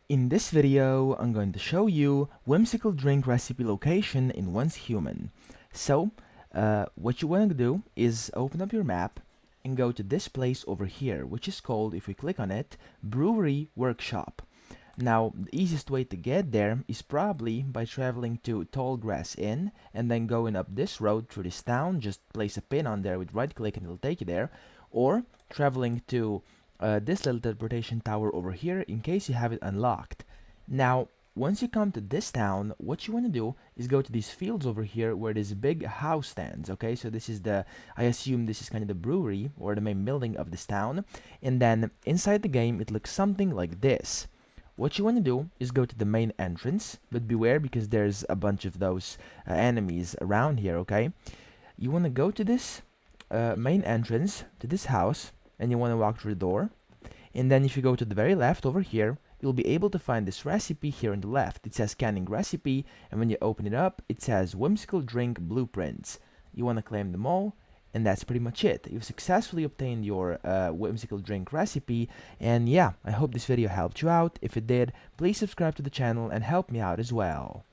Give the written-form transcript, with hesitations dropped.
In this video, I'm going to show you whimsical drink recipe location in Once Human. So, what you want to do is open up your map and go to this place over here, which is called, if we click on it, Brewery Workshop. Now, the easiest way to get there is probably by traveling to Tallgrass Inn and then going up this road through this town. Just place a pin on there with right click and it'll take you there. Or traveling to this little teleportation tower over here in case you have it unlocked. Now, once you come to this town, what you want to do is go to these fields over here where this big house stands. Okay, so this is I assume this is kind of the brewery or the main building of this town. And then inside the game, it looks something like this. What you want to do is go to the main entrance, but beware because there's a bunch of those enemies around here, okay? You want to go to this main entrance, to this house, and you want to walk through the door. And then if you go to the very left over here, you'll be able to find this recipe here on the left. It says scanning recipe, and when you open it up, it says whimsical drink blueprints. You want to claim them all, and that's pretty much it. You've successfully obtained your whimsical drink recipe, and yeah, I hope this video helped you out. If it did, please subscribe to the channel and help me out as well.